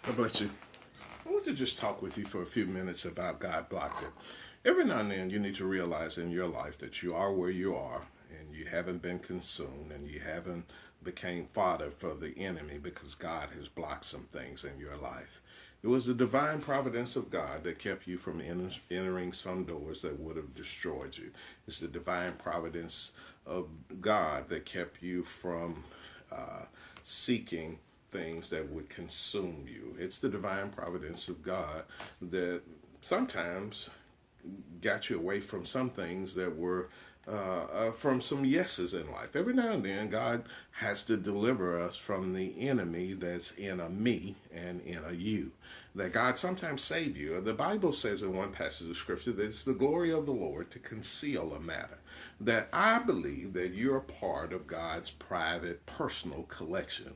God bless you. I want to just talk with you for a few minutes about God blocked it. Every now and then, you need to realize in your life that you are where you are, and you haven't been consumed, and you haven't became fodder for the enemy because God has blocked some things in your life. It was the divine providence of God that kept you from entering some doors that would have destroyed you. It's the divine providence of God that kept you from seeking things that would consume you. It's the divine providence of God that sometimes got you away from some things that were from some yeses in life. Every now and then, God has to deliver us from the enemy that's in a me and in a you. That God sometimes save you. The Bible says in one passage of Scripture that it's the glory of the Lord to conceal a matter. That I believe that you're part of God's private, personal collection,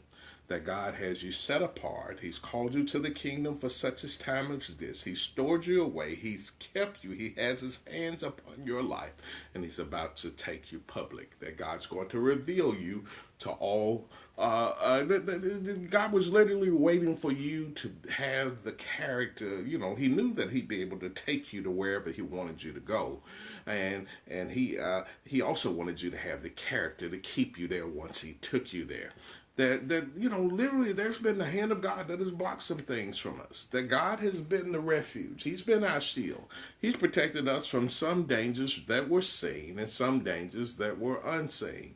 that God has you set apart. He's called you to the kingdom for such a time as this. He's stored you away. He's kept you. He has his hands upon your life, and he's about to take you public. That God's going to reveal you to all. God was literally waiting for you to have the character. You know, he knew that he'd be able to take you to wherever he wanted you to go, and he also wanted you to have the character to keep you there once he took you there. Literally there's been the hand of God that has blocked some things from us. That God has been the refuge. He's been our shield. He's protected us from some dangers that were seen and some dangers that were unseen.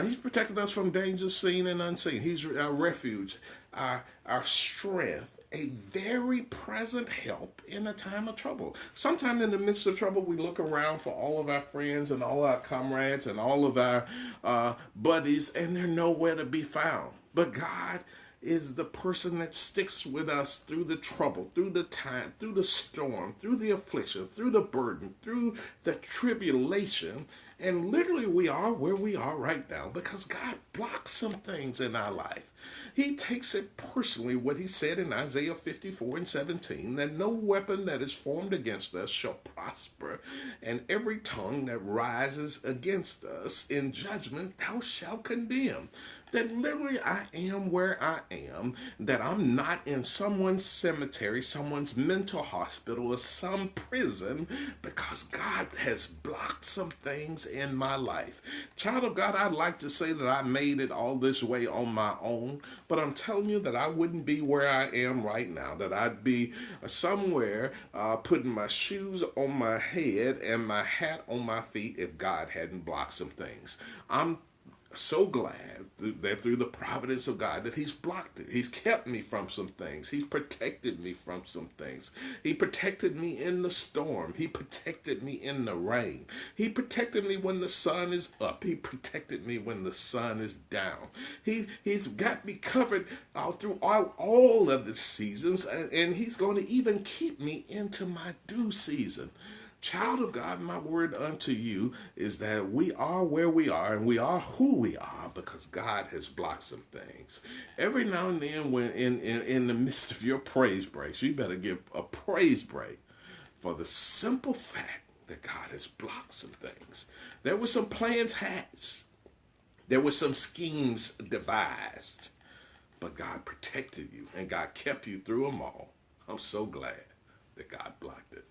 He's protected us from dangers seen and unseen. He's our refuge, our strength, a very present help in a time of trouble. Sometimes in the midst of trouble, we look around for all of our friends and all our comrades and all of our buddies, and they're nowhere to be found. But God is the person that sticks with us through the trouble, through the time, through the storm, through the affliction, through the burden, through the tribulation. And literally we are where we are right now because God blocks some things in our life. He takes it personally, what he said in Isaiah 54:17, that no weapon that is formed against us shall prosper, and every tongue that rises against us in judgment thou shalt condemn. That literally I am where I am, that I'm not in someone's cemetery, someone's mental hospital, or some prison, because God has blocked some things in my life. Child of God, I'd like to say that I made it all this way on my own, but I'm telling you that I wouldn't be where I am right now, that I'd be somewhere putting my shoes on my head and my hat on my feet if God hadn't blocked some things. I'm so glad that through the providence of God that he's blocked it. He's kept me from some things. He's protected me from some things. He protected me in the storm. He protected me in the rain. He protected me when the sun is up. He protected me when the sun is down. He's got me covered through all of the seasons, and he's going to even keep me into my due season. Child of God, my word unto you is that we are where we are and we are who we are because God has blocked some things. Every now and then when in the midst of your praise breaks, you better give a praise break for the simple fact that God has blocked some things. There were some plans hatched. There were some schemes devised. But God protected you and God kept you through them all. I'm so glad that God blocked it.